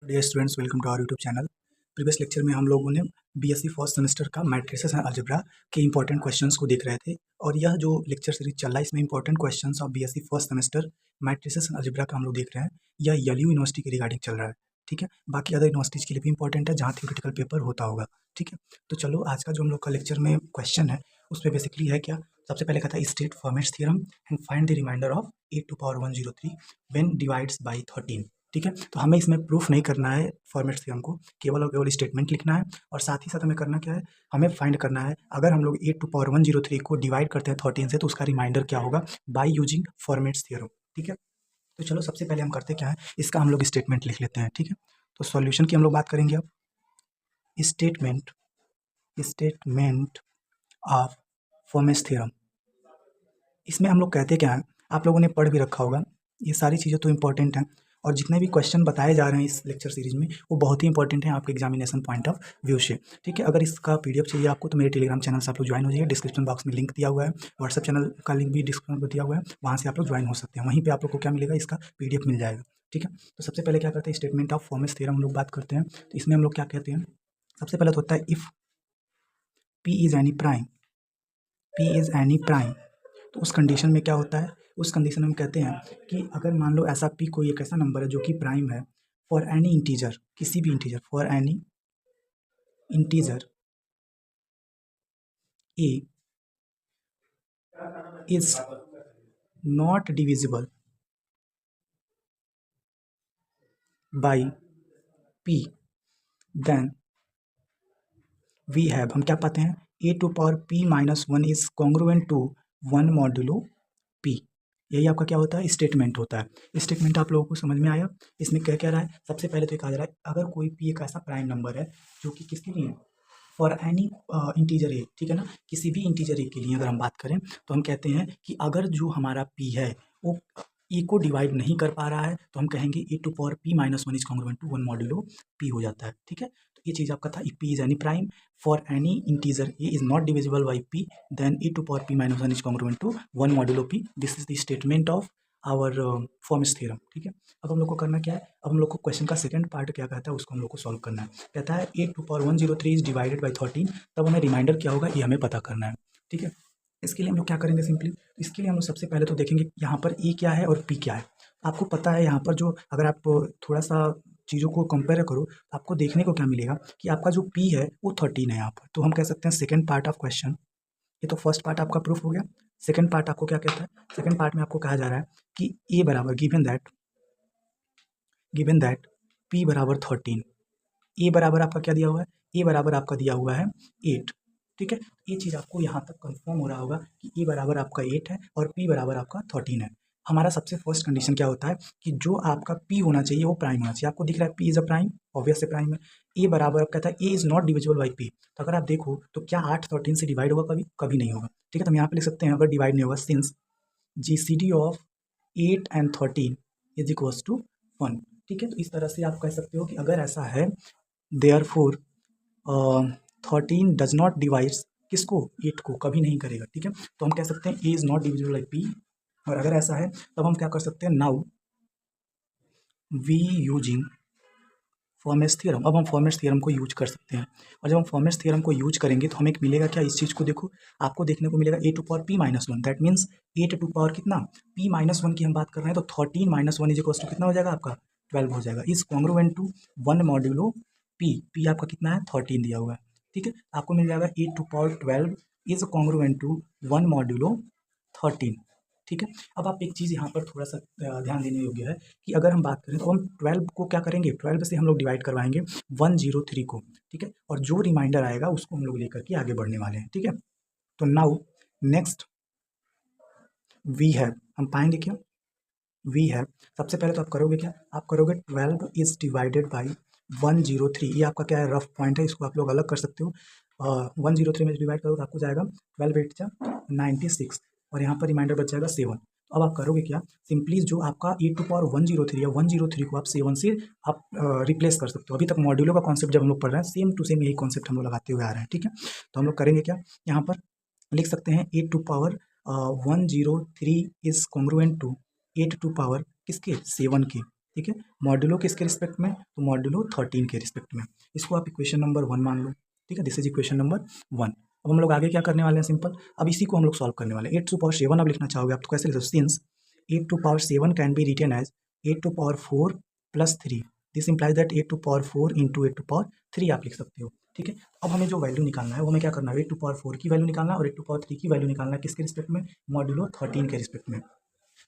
Dear students, welcome to our YouTube channel. Previous lecture में हम लोगों ने बीएससी फर्स्ट सेमेस्टर का मैट्रिसेस एंड अलजेब्रा के इंपॉर्टेंट क्वेश्चंस को देख रहे थे और यह जो लेक्चर सीरीज चल रहा है इसमें important questions of BSc first semester matrices and algebra का हम लोग देख रहे हैं। यह यलयू यूनिवर्सिटी के रिगार्डिंग चल रहा है, ठीक है। बाकी अदर यूनिवर्सिटीज़ के लिए भी इंपॉर्टेंट है जहाँ थ्योरेटिकल पेपर होता होगा, ठीक है। तो चलो आज का जो हम लोग का लेक्चर में क्वेश्चन है उस पर बेसिकली है क्या। सबसे पहले कहता है state Fermat's theorem and find the remainder of 8⁻103 when divides by 13, ठीक है। तो हमें इसमें प्रूफ नहीं करना है फॉर्मेट थ्योरम को, केवल और केवल स्टेटमेंट लिखना है और साथ ही साथ हमें करना क्या है, हमें फाइंड करना है अगर हम लोग 8⁻103 को डिवाइड करते हैं 13 से तो उसका रिमाइंडर क्या होगा बाय यूजिंग फॉर्मेट्स थ्योरम, ठीक है। तो चलो सबसे पहले हम करते क्या है, इसका हम लोग स्टेटमेंट लिख लेते हैं, ठीक है। तो सॉल्यूशन की हम लोग बात करेंगे अब। स्टेटमेंट ऑफ फॉर्मेट्स थ्योरम, इसमें हम लोग कहते क्या हैं, आप लोगों ने पढ़ भी रखा होगा। ये सारी चीज़ें तो इंपॉर्टेंट हैं और जितने भी क्वेश्चन बताए जा रहे हैं इस लेक्चर सीरीज में वो बहुत ही इंपॉर्टेंट हैं आपके एग्जामिनेशन पॉइंट ऑफ व्यू से, ठीक है। अगर इसका पीडीएफ चाहिए आपको तो मेरे टेलीग्राम चैनल से आप लोग ज्वाइन हो जाइए। डिस्क्रिप्शन बॉक्स में लिंक दिया हुआ है, व्हाट्सएप चैनल का लिंक भी डिस्क्रिप्शन में दिया हुआ है, वहाँ से आप लोग ज्वाइन हो सकते हैं। वहीं पर आप लोग को क्या मिलेगा, इसका पीडीएफ मिल जाएगा, ठीक है। तो सबसे पहले क्या करते हैं, स्टेटमेंट ऑफ फॉर्मेट्स थ्योरम हम लोग बात करते हैं। तो इसमें हम लोग क्या कहते हैं, सबसे पहले तो होता है if P is any prime, तो उस कंडीशन में क्या होता है, उस कंडीशन में हम कहते हैं कि अगर मान लो ऐसा पी कोई एक ऐसा नंबर है जो कि प्राइम है फॉर एनी इंटीजर, किसी भी integer, for any integer a is not divisible by p, then we have, हम क्या पाते हैं, a⁻p−1 is congruent to 1 modulo p। यही आपका क्या होता है, स्टेटमेंट होता है। स्टेटमेंट आप लोगों को समझ में आया। इसमें क्या कह रहा है, सबसे पहले तो ये कहा जा रहा है अगर कोई p एक ऐसा प्राइम नंबर है जो कि किसके लिए, फॉर एनी इंटीजर ए, ठीक है ना, किसी भी इंटीजर ए के लिए अगर हम बात करें तो हम कहते हैं कि अगर जो हमारा p है वो ए को डिवाइड नहीं कर पा रहा है तो हम कहेंगे a⁻p−1 is congruent to 1 modulo p हो जाता है, ठीक है। तो ये चीज़ आपका था, p is any prime for any integer a is not divisible by p, then a⁻p−1 is congruent to 1 modulo p। This is the statement of our Fermat's theorem, ठीक है। अब हम लोग को करना क्या है, अब हम लोग को क्वेश्चन का सेकंड पार्ट क्या कहता है उसको हम लोग को सॉल्व करना है। कहता है 8⁻103 इज डिवाइडेड बाई 13, तब हमें रिमाइंडर क्या होगा ये हमें पता करना है, ठीक है। इसके लिए हम लोग क्या करेंगे, सिंपली इसके लिए हम लोग सबसे पहले तो देखेंगे यहाँ पर ए क्या है और पी क्या है। आपको पता है यहाँ पर जो, अगर आप थोड़ा सा चीज़ों को कंपेयर करो तो आपको देखने को क्या मिलेगा कि आपका जो पी है वो 13 है यहाँ पर। तो हम कह सकते हैं सेकेंड पार्ट ऑफ क्वेश्चन, ये तो फर्स्ट पार्ट आपका प्रूफ हो गया। सेकेंड पार्ट आपको क्या कहता है, सेकेंड पार्ट में आपको कहा जा रहा है कि ए बराबर गिवन दैट पी बराबर 13, ए बराबर आपका क्या दिया हुआ है, ए बराबर आपका दिया हुआ है 8, ठीक है। ये चीज़ आपको यहाँ तक कंफर्म हो रहा होगा कि ए बराबर आपका 8 है और पी बराबर आपका 13 है। हमारा सबसे फर्स्ट कंडीशन क्या होता है कि जो आपका पी होना चाहिए वो प्राइम होना चाहिए। आपको दिख रहा है P is a prime, obvious से प्राइम है। ए बराबर आप कहता है A is not divisible by P, तो अगर आप देखो तो क्या 8 13 से डिवाइड होगा, कभी कभी नहीं होगा, ठीक है। तो हम यहाँ पे लिख सकते हैं अगर डिवाइड नहीं होगा, since GCD of 8 and 13 is equals to 1, ठीक है। तो इस तरह से आप कह सकते हो कि अगर ऐसा है देयरफॉर 13 डज नॉट डिवाइड्स किसको, 8 को, कभी नहीं करेगा, ठीक है। तो हम कह सकते हैं A is not divisible by P, और अगर ऐसा है तब हम क्या कर सकते हैं, now we using Fermat's theorem. अब हम फॉर्मेट्स थ्योरम को यूज कर सकते हैं, और जब हम फॉर्मेट्स थ्योरम को यूज करेंगे तो हमें मिलेगा क्या, इस चीज़ को देखो, आपको देखने को मिलेगा a⁻p−1, दैट मीन्स 8 कितना, p−1 की हम बात कर रहे हैं तो 13 - 1 इज इक्वल्स टू कितना हो जाएगा आपका 12 हो जाएगा, is congruent to 1 modulo p आपका कितना है 13 दिया हुआ है, ठीक है। आपको मिल जाएगा 8⁻12 इज कॉन्ग्रुएंट टू 1 मॉड्यूलो 13, ठीक है। अब आप एक चीज़ यहाँ पर थोड़ा सा ध्यान देने योग्य है कि अगर हम बात करें तो हम 12 को क्या करेंगे, 12 से हम लोग डिवाइड करवाएंगे 103 को, ठीक है। और जो रिमाइंडर आएगा उसको हम लोग लेकर के आगे बढ़ने वाले हैं, ठीक है। तो नाउ नेक्स्ट वी हैव, हम पाएंगे क्या, वी हैव, सबसे पहले तो आप करोगे क्या, आप करोगे 12 इज डिवाइडेड बाई 103, ये आपका क्या है, रफ पॉइंट है, इसको आप लोग अलग कर सकते हो। 103 में डिवाइड करोगे आपको जाएगा 12 8 जा 96, और यहाँ पर रिमाइंडर बच जाएगा 7। तो अब आप करोगे क्या, सिंपली जो आपका 8⁻103 है 103 को आप 7 से आप रिप्लेस कर सकते हो। अभी तक मॉड्यूलो का कॉन्सेप्ट जब हम लोग पढ़ रहे हैं सेम टू सेम यही कॉन्सेप्ट हम लोग लगाते हुए आ रहे हैं, ठीक है। तो हम लोग करेंगे क्या, यहाँ पर लिख सकते हैं 8⁻103 is congruent to 8 to power किसके 7 के, ठीक है, मॉड्यूलो किसके रिस्पेक्ट में, तो मॉड्यूलो 13 के रिस्पेक्ट में। इसको आप इक्वेशन नंबर 1 मान लो, ठीक है, दिस इज इक्वेशन नंबर 1। अब हम लोग आगे क्या करने वाले हैं, सिंपल, अब इसी को हम लोग सॉल्व करने वाले हैं। 8 टू पावर 7 अब लिखना चाहोगे आप तो कैसे लिखो, since 8 to power 7 can be written as 8 to power 4 plus 3, this implies that 8 to power 4 into 8 to power 3 आप लिख सकते हो, ठीक है। अब हमें जो वैल्यू निकालना है वो हमें क्या करना है, 8 टू पावर 4 की वैल्यू निकालना है और 8 टू पावर 3 की वैल्यू निकालना है, किसके रिस्पेक्ट में, मॉड्यूलो 13 के रिस्पेक्ट में।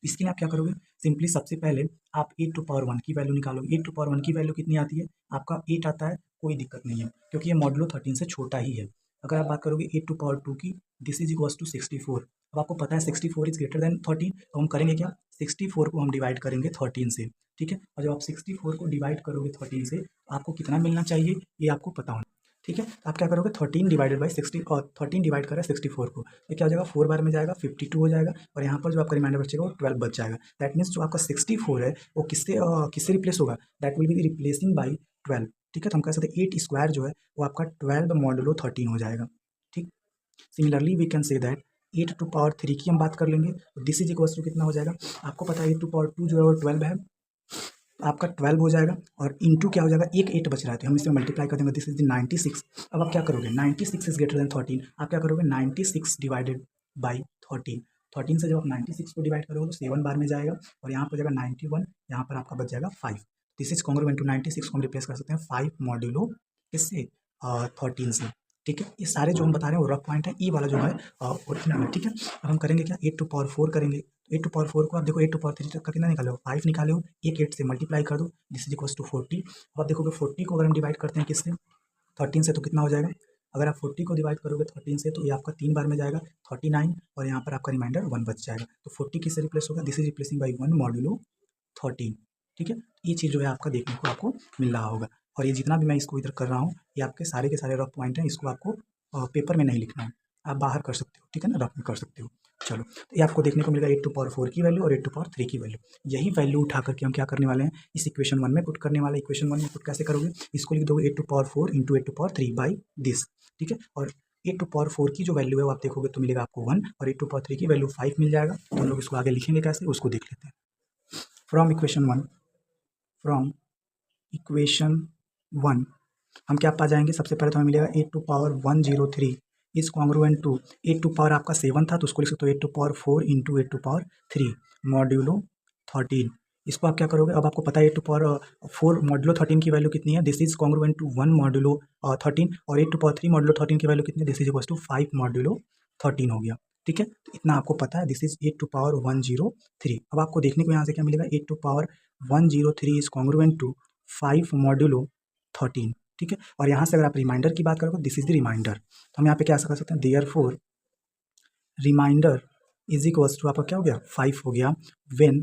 इसके लिए आप क्या करोगे, सिंपली सबसे पहले आप 8 टू पावर 1 की वैल्यू निकालोगे। 8 टू पावर 1 की वैल्यू कितनी आती है, आपका 8 आता है, कोई दिक्कत नहीं है क्योंकि ये मॉड्यूलो 13 से छोटा ही है। अगर आप बात करोगे 8 टू पावर 2 की, दिस इज इक्वल्स टू 64। अब आपको पता है 64 इज ग्रेटर देन 13, तो हम करेंगे क्या, 64 को हम डिवाइड करेंगे 13 से, ठीक है। और जब आप 64 को डिवाइड करोगे 13 से, आपको कितना मिलना चाहिए ये आपको पता होना, ठीक है। तो आप क्या करोगे, 13 डिवाइडेड बाई 60 और 13 डिवाइड करें 64 को, ये क्या हो जाएगा, 4 बार में जाएगा 52 हो जाएगा और यहाँ पर जो आपका रिमाइंडर बचेगा वो 12 बच जाएगा। दैट मीन्स जो आपका 64 है वो किससे रिप्लेस होगा, that will be replacing by 12, ठीक है। तो हम कह सकते हैं 8 स्क्वायर जो है वो आपका 12 मॉडुलो 13 हो जाएगा, ठीक। Similarly we can say that 8 to power 3 की हम बात कर लेंगे, तो दिस इज इक्वल्स टू कितना हो जाएगा, आपको पता है 8 टू पावर 2 जो है वो 12 है, आपका 12 हो जाएगा और इंटू क्या हो जाएगा, एक 8 बच रहा है तो हम इसे मल्टीप्लाई कर देंगे, दिस इज 96। अब आप क्या करोगे, 96 इज ग्रेटर देन 13, आप क्या करोगे 96 डिवाइडेड बाई 13, 13 से जब आप 96 को डिवाइड करोगे तो 7 बार में जाएगा और यहाँ पर जाएगा 91, यहाँ पर आपका बच जाएगा 5। दिस इज कॉन्ग्रुएंट टू 96 को हम रिप्लेस कर सकते हैं 5 मॉड्यूलो इससे 13 से, ठीक है। ये सारे जो हम बता रहे हैं वो रफ पॉइंट है, ई वाला जो है ओरिजिनल है, ठीक है। अब हम करेंगे क्या, 8 टू पावर 4 करेंगे, 8 टू पावर 4 को आप देखो 8 टू पावर 3 तक का कितना निकाले हो, 5 निकाले हो, एक 8 से मल्टीप्लाई कर दो, दिस इज इक्वल्स टू 40। अब आप देखोगे 40 को अगर हम डिवाइड करते हैं किससे, 13 से, तो कितना हो जाएगा, अगर आप 40 को डिवाइड करोगे 13 से तो ये आपका 3 बार में जाएगा 39 और यहाँ पर आपका रिमाइंडर 1 बच जाएगा। तो 40 किससे रिप्लेस होगा, this is replacing by 1 modulo 13, ठीक है। ये चीज़ जो है आपका देखने को आपको मिल रहा होगा और ये जितना भी मैं इसको इधर कर रहा हूँ ये आपके सारे के सारे रफ पॉइंट हैं, इसको आपको पेपर में नहीं लिखना है, आप बाहर कर सकते हो, ठीक है ना, रफ में कर सकते हो। चलो, तो ये आपको देखने को मिलेगा 8 टू पावर 4 की वैल्यू और 8 टू पावर 3 की वैल्यू। यही वैल्यू उठा करके हम क्या करने वाले हैं, इस इक्वेशन 1 में पुट करने वाले। इक्वेशन 1 में पुट कैसे करोगे, इसको लिख दोगे 8 to power 4 into 8 to power 3 by this, ठीक है। और 8 टू पावर 4 की जो वैल्यू है वो आप देखोगे तो मिलेगा आपको 1 और 8 टू पावर 3 की वैल्यू 5 मिल जाएगा। तो हम लोग इसको आगे लिखेंगे कैसे, उसको देख लेते हैं। फ्रॉम इक्वेशन 1 हम क्या पा जाएंगे, सबसे पहले तो हमें मिलेगा 8 to power 103 is congruent to 8 to power आपका 7 था तो उसको लिख सकते हो 8 to power 4 into 8 to power 3 modulo 13। इसको आप क्या करोगे, अब आपको पता है 8 टू पावर 4 मॉड्यूलो 13 की वैल्यू कितनी है, this is congruent to 1 modulo 13 और 8 टू पावर 3 मॉड्यूलो 13 की वैल्यू कितनी है, this is equal to 5 modulo 13 हो गया, ठीक है। तो इतना आपको पता है, दिस इज 8 टू पावर 103। अब आपको देखने को यहाँ से क्या मिलेगा, 8 to power 103 is congruent to 5 modulo 13, ठीक है। और यहाँ से अगर आप रिमाइंडर की बात करोगे, दिस इज द रिमाइंडर, तो हम यहाँ पे क्या कर सकते हैं, therefore remainder is equals to आपका क्या हो गया 5 हो गया, when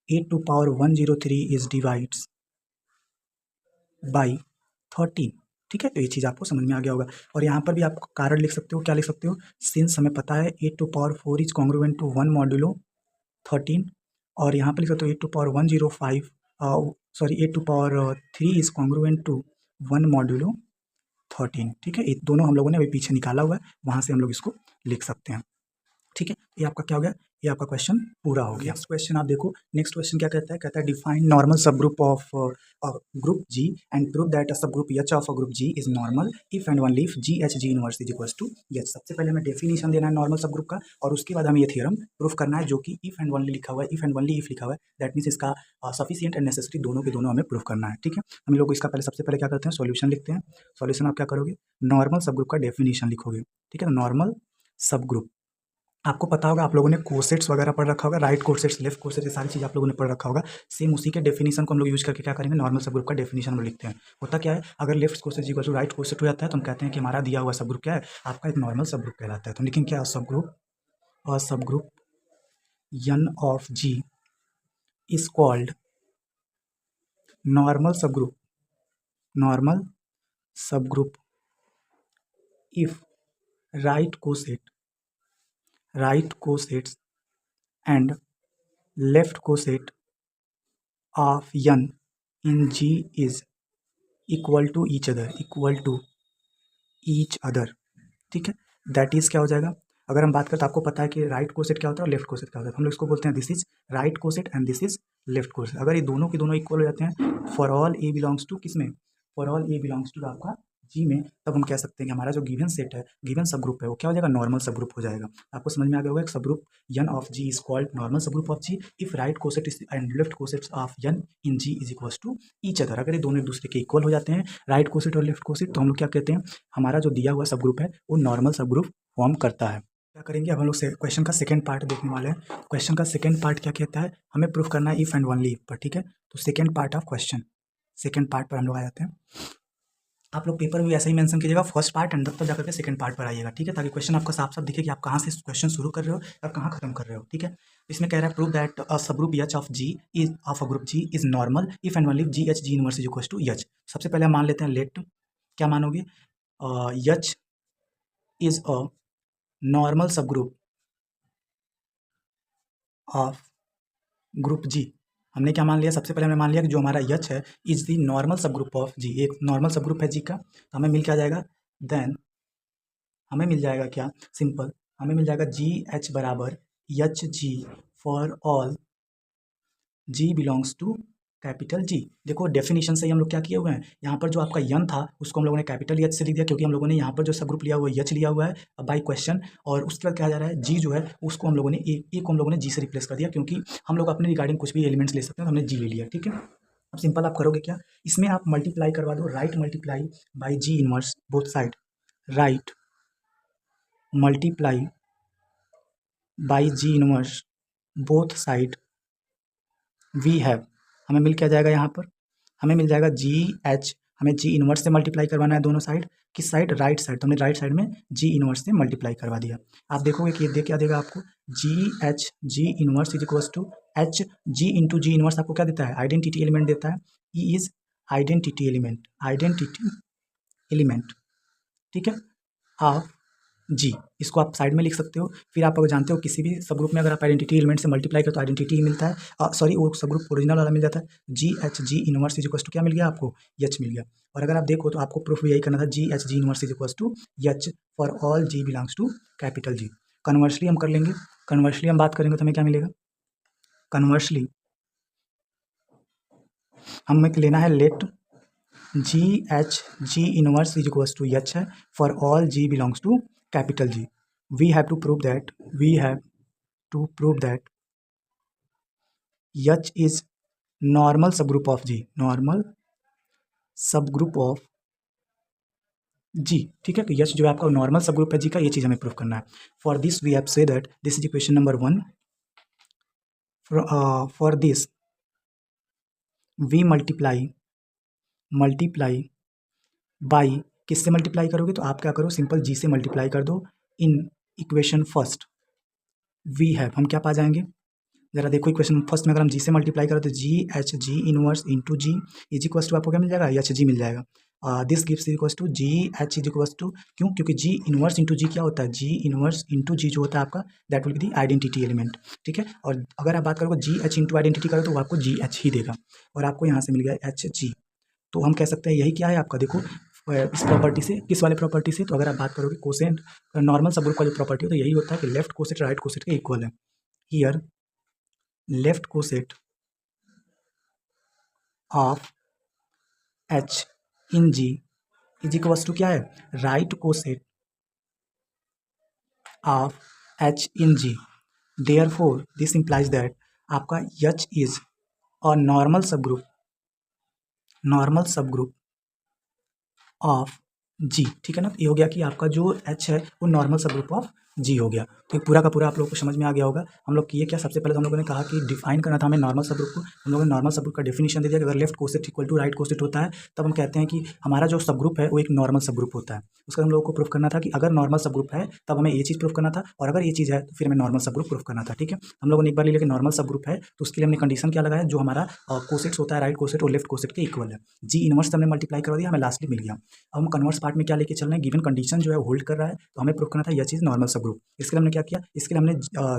8 to power 103 is divides by 13, ठीक है। तो ये चीज़ आपको समझ में आ गया होगा और यहाँ पर भी आप कारण लिख सकते हो, क्या लिख सकते हो, सिंस हमें पता है 8 to power 4 is congruent to 1 modulo 13 और यहाँ पर लिख सकते हो 8 to power 105 sorry 8 to power 3 is congruent to 1 modulo 13, ठीक है। ये दोनों हम लोगों ने अभी पीछे निकाला हुआ है, वहाँ से हम लोग इसको लिख सकते हैं, ठीक है। ये आपका क्या हो गया, ये आपका क्वेश्चन पूरा हो गया। नेक्स्ट क्वेश्चन आप देखो, नेक्स्ट क्वेश्चन क्या कहता है, कहता है डिफाइन नॉर्मल सब group of group G and prove that a सब group H of a group G is normal if and only if G H G inverse is equals to H. सबसे पहले हमें डेफिनेशन देना है normal सब group का और उसके बाद हमें ये थ्योरम प्रूफ करना है जो कि इफ एंड ओनली लिखा हुआ है, इफ एंड ओनली इफ लिखा हुआ है, दैट मीन्स इसका सफिशिएंट एंड नेसेसरी दोनों के दोनों हमें प्रूफ करना है, ठीक है। हम लोग इसका पहले सबसे पहले क्या करते हैं, सॉल्यूशन लिखते हैं। सॉल्यूशन आप क्या करोगे, नॉर्मल सब ग्रुप का डेफिनेशन लिखोगे, ठीक है। नॉर्मल सब ग्रुप आपको पता होगा, आप लोगों ने कोसेट्स वगैरह पढ़ रखा होगा, राइट कोसेट्स लेफ्ट कोसेट्स, ये सारी चीज़ आप लोगों ने पढ़ रखा होगा। सेम उसी के डेफिनेशन को हम लोग यूज करके क्या करेंगे, नॉर्मल सब ग्रुप का डेफिनेशन हम लोग लिखते हैं। होता क्या है, अगर left coset equal to right coset हो जाता है तो हम कहते हैं कि हमारा दिया हुआ सब ग्रुप क्या है, आपका एक नॉर्मल सब ग्रुप कहलाता है। तो लेकिन क्या subgroup n of g is called normal सब group if right cosets and left coset of n in G is equal to each other, ठीक है। दैट इज क्या हो जाएगा, अगर हम बात करें तो आपको पता है कि राइट कोसेट क्या होता है और लेफ्ट कोसेट क्या होता है, हम लोग इसको बोलते हैं this is right coset and this is left coset. अगर ये दोनों के दोनों इक्वल हो जाते हैं for all a belongs to किस में, for all a belongs to आपका जी में, तब हम कह सकते हैं कि हमारा जो गिवन सेट है, गिवन सब ग्रुप है, वो क्या हो जाएगा, नॉर्मल सब ग्रुप हो जाएगा। आपको समझ में आ गया होगा, एक subgroup n of g is called normal सब group of g if right coset and left cosets of n in g is equals to each other. अगर ये दोनों एक दूसरे के इक्वल हो जाते हैं राइट कोसेट और लेफ्ट कोसेट, तो हम लोग क्या कहते हैं, हमारा जो दिया हुआ सब ग्रुप है वो नॉर्मल सब ग्रुप फॉर्म करता है। क्या करेंगे, अब हम लोग क्वेश्चन का सेकंड पार्ट देखने वाले हैं। क्वेश्चन का सेकंड पार्ट क्या कहता है, हमें प्रूफ करना है इफ एंड ओनली इफ पर, ठीक है। तो second part of question, second part पर हम लोग आ जाते हैं। आप लोग पेपर में भी ऐसा ही मेंशन कीजिएगा, फर्स्ट पार्ट एंड तब जाकर के सेकंड पार्ट पर आइएगा, ठीक है, ताकि क्वेश्चन आपका साफ साफ दिखे कि आप कहाँ से क्वेश्चन शुरू कर रहे हो और कहाँ खत्म कर रहे हो, ठीक है। इसमें कह रहा है प्रूव दैट अ सब group H of G is of a group G is normal if and only if G H G inverse is equal to H. सबसे पहले हम मान लेते हैं लेट, क्या मानोगे, एच इज अ नॉर्मल सब ग्रुप ऑफ ग्रुप जी। हमने क्या मान लिया, सबसे पहले हमने मान लिया कि जो हमारा यच है इज द नॉर्मल सब ग्रुप ऑफ जी, एक नॉर्मल सब ग्रुप है जी का। तो हमें मिल क्या जाएगा, देन हमें मिल जाएगा क्या, सिंपल, हमें मिल जाएगा जी एच बराबर H G for all G belongs to capital G. देखो डेफिनेशन से ही हम लोग क्या किए हुए हैं, यहाँ पर जो आपका यन था उसको हम लोगों ने कैपिटल एच से लिख दिया, क्योंकि हम लोगों ने यहाँ पर जो सब ग्रुप लिया हुआ है एच लिया हुआ है बाई क्वेश्चन। और उसके बाद क्या जा रहा है, जी जो है उसको हम लोगों ने ए को हम लोगों ने जी से रिप्लेस कर दिया, क्योंकि हम लोग अपने रिगार्डिंग कुछ भी एलिमेंट्स ले सकते हैं, तो हमने जी ले लिया, ठीक है। अब सिंपल आप करोगे क्या, इसमें आप मल्टीप्लाई करवा दो, right multiply by G inverse both side, right multiply by G inverse both side we have, हमें मिल क्या जाएगा यहाँ पर, हमें मिल जाएगा जी एच, हमें जी इनवर्स से मल्टीप्लाई करवाना है दोनों साइड, किस साइड, राइट साइड, तो हमने राइट साइड में जी इनवर्स से मल्टीप्लाई करवा दिया। आप देखोगे कि ये दे क्या देगा आपको, G H G inverse is equals to H G into G inverse आपको क्या देता है, आइडेंटिटी एलिमेंट देता है, E is identity element, identity element, ठीक है, ऑफ जी। इसको आप साइड में लिख सकते हो। फिर आप अगर जानते हो किसी भी सब ग्रुप में अगर आप आइडेंटिटी एलिमेंट से मल्टीप्लाई करो तो आइडेंटिटी ही मिलता है, सॉरी वो सब ग्रुप ओरिजिनल वाला मिल जाता है, G H G inverse is equals to क्या मिल गया आपको, एच मिल गया। और अगर आप देखो तो आपको प्रूफ भी यही करना था, G H G inverse is equals to H for all G belongs to capital G. Conversely हम कर लेंगे, कन्वर्सली हम बात करेंगे तो हमें क्या मिलेगा, कन्वर्सली हमें लेना है let G H G inverse is equals to H है for all G belongs to capital G. We have to prove that, we have to prove that H is normal सब ग्रुप ऑफ जी, नॉर्मल सब group of G, ठीक है। तो H जो है आपका normal सब ग्रुप है जी का, ये चीज़ हमें प्रूव करना है। For this we have say that this is equation number 1, for this we multiply by, किससे मल्टीप्लाई करोगे, तो आप क्या करो, सिंपल जी से मल्टीप्लाई कर दो इन इक्वेशन फर्स्ट, वी हैव, हम क्या पा जाएंगे, जरा देखो इक्वेशन फर्स्ट में अगर हम जी से मल्टीप्लाई करें तो G H G inverse into G is equals to आपको क्या मिल जाएगा, एच जी मिल जाएगा। This gives equals to G H is equals to, क्यों, क्योंकि जी इनवर्स इंटू जी क्या होता है, जी इनवर्स इंटू जी जो होता है आपका that will be the identity element, ठीक है। और अगर आप बात करोगे जी एच इंटू आइडेंटिटी करो तो वो आपको जी एच ही देगा, और आपको यहाँ से मिल गया एच जी। तो हम कह सकते हैं यही क्या है आपका, देखो इस प्रॉपर्टी से, किस वाले प्रॉपर्टी से, तो अगर आप बात करोगे कोसेंट नॉर्मल सब ग्रुप का जो प्रॉपर्टी है तो यही होता है कि लेफ्ट कोसेट राइट कोसेट के इक्वल है। Here left coset of H in G is equals to क्या है, right coset of H in G. Therefore this implies that आपका एच इज और नॉर्मल सब ग्रुप ऑफ जी, ठीक है ना। ये हो गया कि आपका जो एच है वो नॉर्मल सब ग्रुप ऑफ जी हो गया। तो पूरा का पूरा आप लोगों को समझ में आ गया होगा। हम लोग किए क्या, सबसे पहले तो हम लोगों ने कहा कि डिफाइन करना था हमें नॉर्मल सब ग्रुप को, हम लोगों ने नॉर्मल सब ग्रुप का डेफिनेशन दे दिया कि अगर left coset equal to right coset होता है तब हम कहते हैं कि हमारा जो सब ग्रुप है वो एक नॉर्मल सब ग्रुप होता है। उसका हम लोगों को प्रूफ करना था कि अगर नॉर्मल सब ग्रुप है तब हमें ये चीज़ प्रूफ करना था, और अगर ये चीज़ है तो फिर हमें नॉर्मल सब ग्रुप प्रूफ करना था, ठीक है। हम लोगों ने एक बार ले लिया कि नॉर्मल सब ग्रुप है तो उसके लिए हमने कंडीशन क्या लगाया, जो हमारा कोसेट्स होता है राइट कोसेट और लेफ्ट कोसेट के इक्वल है, जी इनवर्स हमने मल्टीप्लाई कर दिया, हमें लास्टली मिल गया। अब हम कन्वर्स पार्ट में क्या लेके चल रहे हैं, गिवन कंडीशन जो है होल्ड कर रहा है तो हमें प्रूफ करना था यह चीज़ नॉर्मल सब ग्रुप। इसके लिए हमने क्या किया, इसके लिए हमने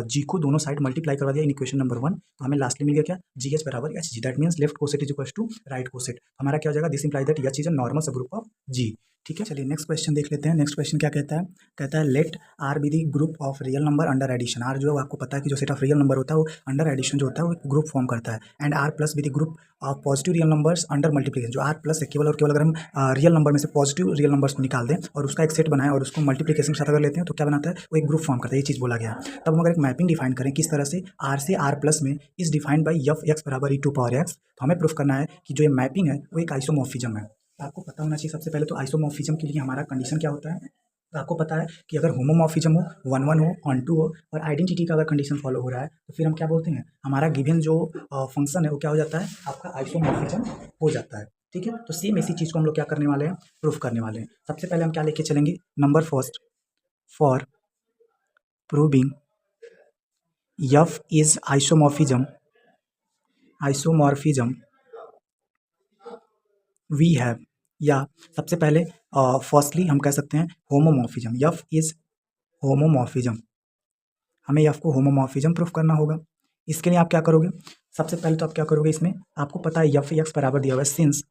जी को दोनों साइड मल्टीप्लाई करवा दिया इन इक्वेशन नंबर 1, तो हमें लास्टली मिल गया क्या, जी एच बराबर H G, that means left coset is equal to right coset. हमारा क्या हो जाएगा, this imply that H is a normal सब ग्रुप ऑफ जी। ठीक है, चलिए नेक्स्ट क्वेश्चन देख लेते हैं। नेक्स्ट क्वेश्चन क्या कहता है? कहता है let R be the group of real number under addition. R जो है आपको पता है कि जो सेट ऑफ रियल नंबर होता है वो अंडर एडिशन जो होता है वो एक ग्रुप फॉर्म करता है। And R plus be the group of positive real numbers under multiplication. जो आर प्लस है केवल और केवल अगर हम रियल नंबर में से पॉजिटिव रियल नंबर्स को निकाल दें और उसका एक सेट बनाए और उसको मल्टीप्लिकेशन के साथ अगर लेते हैं तो क्या बनाता है? वो एक ग्रुप फॉर्म करता है। ये चीज़ बोला गया है। तब हम अगर एक मैपिंग डिफाइन करें किस तरह से आर से आर प्लस में is defined by F x बराबर ई टू पावर एक्स, तो हमें प्रूफ करना है कि जो ये मैपिंग है वो एक आइसोमॉर्फिज्म है। तो आपको पता होना चाहिए सबसे पहले तो आइसोमॉर्फिज्म के लिए हमारा कंडीशन क्या होता है। तो आपको पता है कि अगर होमोमॉर्फिज्म हो, वन वन हो, ऑन टू हो और आइडेंटिटी का अगर कंडीशन फॉलो हो रहा है तो फिर हम क्या बोलते हैं, हमारा गिवन जो फंक्शन है वो क्या हो जाता है, आपका आइसोमॉर्फिज्म हो जाता है। ठीक है, तो सेम इसी चीज़ को हम लोग क्या करने वाले हैं, प्रूफ करने वाले हैं। सबसे पहले हम क्या लेके चलेंगे, number first, for proving F is isomorphism we have, या सबसे पहले फर्स्टली हम कह सकते हैं होमोमॉर्फिज्म, एफ इज होमोमॉर्फिज्म। हमें एफ को होमोमॉर्फिज्म प्रूफ करना होगा। इसके लिए आप क्या करोगे, सबसे पहले तो आप क्या करोगे, इसमें आपको पता है एफ एक्स बराबर दिया हुआ है, सिंस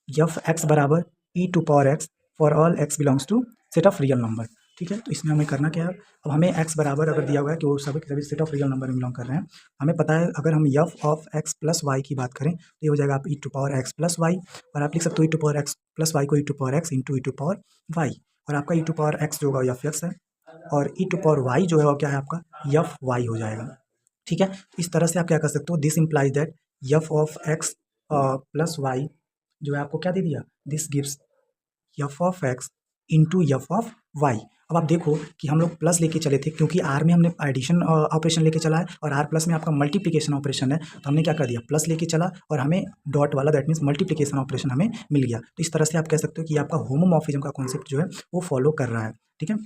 एफ एक्स बराबर e to power x for all x belongs to set of real number. ठीक है, तो इसमें हमें करना क्या है, अब हमें एक्स बराबर अगर दिया हुआ है कि वो सभी सभी सेट ऑफ रियल नंबर में बिलोंग कर रहे हैं, हमें पता है अगर हम f of x plus y की बात करें तो ये हो जाएगा आप e to power x plus y, और आप लिख सकते हो e to power x plus y को e to power x into e to power y, और आपका ई टू पावर एक्स जो होगा एफ एक्स है और ई टू पावर वाई जो है वो क्या है आपका एफ वाई हो जाएगा। ठीक है, इस तरह से आप क्या कर सकते हो, this implies that F of x plus Y जो है आपको क्या दे दिया, this gives F of X into F of Y. अब आप देखो कि हम लोग प्लस लेके चले थे क्योंकि आर में हमने एडिशन ऑपरेशन लेके चला है और आर प्लस में आपका मल्टीप्लिकेशन ऑपरेशन है, तो हमने क्या कर दिया, प्लस लेके चला और हमें डॉट वाला दैट मीन्स मल्टीप्लिकेशन ऑपरेशन हमें मिल गया। तो इस तरह से आप कह सकते हो कि आपका होमोमॉर्फिज्म का कॉन्सेप्ट जो है वो फॉलो कर रहा है। ठीक है,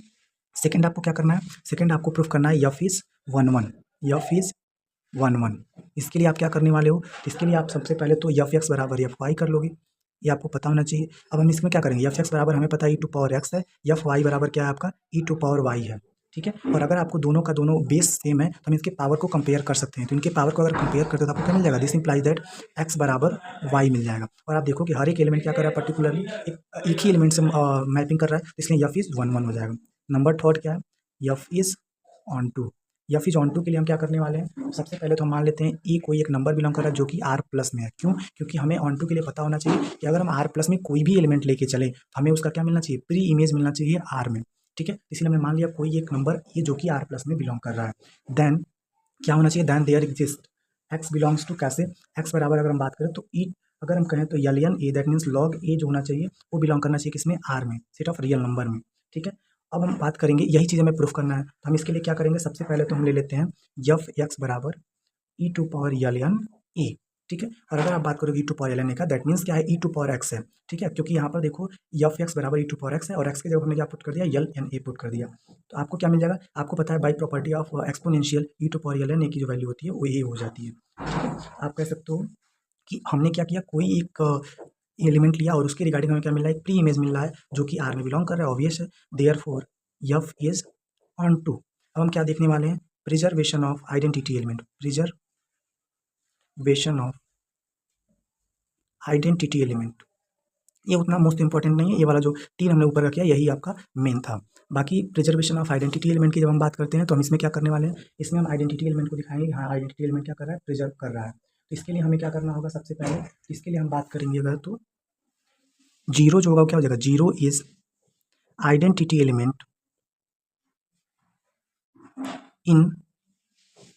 सेकंड आपको क्या करना है, सेकंड आपको प्रूफ करना है F is one one, F is one one. इसके लिए आप क्या करने वाले हो, तो इसके लिए आप सबसे पहले तो एफ एक्स बराबर एफ वाई कर लोगे, ये आपको पता होना चाहिए। अब हम इसमें क्या करेंगे, एफ एक्स बराबर हमें पता है ई टू पावर एक्स है, एफ वाई बराबर क्या है आपका ई टू पावर वाई है। ठीक है, और अगर आपको दोनों का दोनों बेस सेम है तो हम इसके पावर को कंपेयर कर सकते हैं। तो इनके पावर को अगर कंपेयर करते हो तो आपको क्या मिल जाएगा, दिस इंप्लाइज दैट एक्स बराबर वाई मिल जाएगा। और आप देखो कि हर एक एलिमेंट क्या कर रहा है, पर्टिकुलरली एक ही एलिमेंट से मैपिंग कर रहा है, इसलिए एफ इज वन वन हो जाएगा। नंबर थर्ड क्या है, F is onto. F is onto के लिए हम क्या करने वाले हैं, सबसे पहले तो हम मान लेते हैं ई कोई एक नंबर बिलोंग कर रहा है जो कि आर प्लस में है। क्यों, क्योंकि हमें ऑन टू के लिए पता होना चाहिए कि अगर हम आर प्लस में कोई भी एलिमेंट लेके चले तो हमें उसका क्या मिलना चाहिए, प्री इमेज मिलना चाहिए आर में। ठीक है, इसलिए हमने मान लिया कोई एक नंबर ये जो कि आर प्लस में बिलोंग कर रहा है, देन क्या होना चाहिए, then there exist X belongs to, कैसे, एक्स बराबर अगर हम बात करें तो ई, अगर हम कहें तो l N a that means log a जो होना चाहिए वो बिलोंग करना चाहिए किसमें, आर में, सेट ऑफ रियल नंबर में। ठीक है, अब हम बात करेंगे, यही चीज़ हमें प्रूफ करना है, तो हम इसके लिए क्या करेंगे, सबसे पहले तो हम ले लेते हैं एफ एक्स बराबर e to power L N a. ठीक है, और अगर आप बात करोगे e to power L N a का, दैट मीन्स क्या है, ई टू पावर एक्स है। ठीक है, क्योंकि यहाँ पर देखो एफ एक्स बराबर ई टू पावर एक्स है और एक्स की जगह हमने क्या पुट कर दिया, एल एन ए पुट कर दिया, तो आपको क्या मिल जाएगा, आपको पता है by property of exponential E to power L N A की जो वैल्यू होती है वो ये हो जाती है। ठीक है, आप कह सकते हो कि हमने क्या किया, कोई एक एलिमेंट लिया और उसके रिगार्डिंग हमें क्या मिल रहा है, एक प्री इमेज मिल रहा है जो कि आर में बिलोंग कर रहा है, ऑब्वियस है, therefore F is onto. अब हम क्या देखने वाले हैं, preservation of identity element, preservation of identity element, ये उतना मोस्ट इंपॉर्टेंट नहीं है, ये वाला जो तीन हमने ऊपर का किया यही आपका मेन था। बाकी प्रिजर्वेशन ऑफ आइडेंटिटी एलिमेंट की जब हम बात करते हैं तो हम इसमें क्या करने वाले हैं, इसमें हम आइडेंटिटी एलिमेंट को दिखाएंगे, हाँ आइडेंटिटी एलिमेंट क्या कर रहा है, प्रिजर्व कर रहा है। तो इसके लिए हमें क्या करना होगा, सबसे पहले इसके लिए हम बात करेंगे अगर तो जीरो जो होगा क्या हो जाएगा, zero is identity element in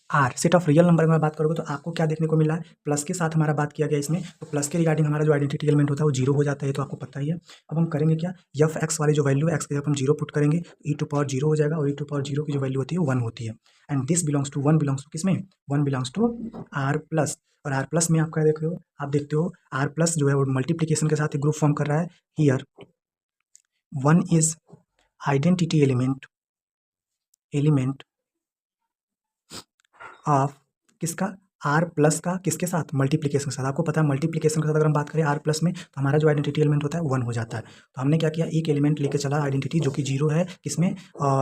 are, set of real number में बात करोगे तो आपको क्या देखने को मिला है, प्लस के साथ हमारा बात किया गया इसमें, तो प्लस के रिगार्डिंग हमारा जो आइडेंटिटी एलिमेंट होता है वो जीरो हो जाता है, तो आपको पता ही है। अब हम करेंगे क्या, एफ एक्स वाली जो वैल्यू है एक्स की जगह हम जीरो पुट करेंगे, ई टू पावर जीरो हो जाएगा और ई टू पावर जीरो की जो वैल्यू होती है वन होती है, and this belongs to, one belongs to किसमें, one belongs to r plus. और आर प्लस में आप क्या देख रहे हो, आप देखते हो आर प्लस जो है वो मल्टीप्लीकेशन के साथ एक ग्रुप फॉर्म कर रहा है, here one is identity element of किसका, आर प्लस का, किसके साथ, मल्टीप्लिकेशन के साथ। आपको पता है मल्टीप्लिकेशन के साथ अगर हम बात करें आर प्लस में तो हमारा जो आइडेंटिटी एलिमेंट होता है वन हो जाता है। तो हमने क्या किया, एक एलिमेंट लेके चला आइडेंटिटी जो कि जीरो है किसमें,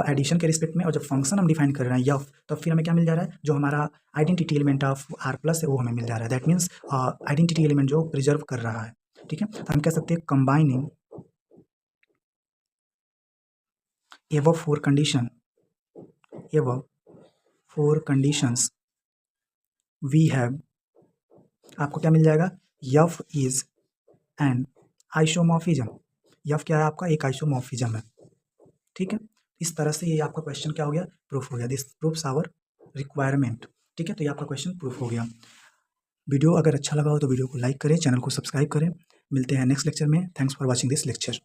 एडिशन के रिस्पेक्ट में, और जब फंक्शन हम डिफाइन कर रहे हैं यफ, तो फिर हमें क्या मिल जा रहा है, जो हमारा identity element of R plus है वो हमें मिल जा रहा है, दैट मीन्स आइडेंटिटी एलिमेंट जो प्रिजर्व कर रहा है। ठीक है, तो हम कह सकते हैं combining above four conditions we have, आपको क्या मिल जाएगा, F is an isomorphism. F क्या है आपका, एक आइसोमॉर्फिज्म है। ठीक है, इस तरह से ये आपका क्वेश्चन क्या हो गया, प्रूफ हो गया। This proofs our requirement. ठीक है, तो ये आपका क्वेश्चन प्रूफ हो गया। वीडियो अगर अच्छा लगा हो तो वीडियो को लाइक करें, चैनल को सब्सक्राइब करें। मिलते हैं नेक्स्ट लेक्चर में। Thanks for watching this lecture.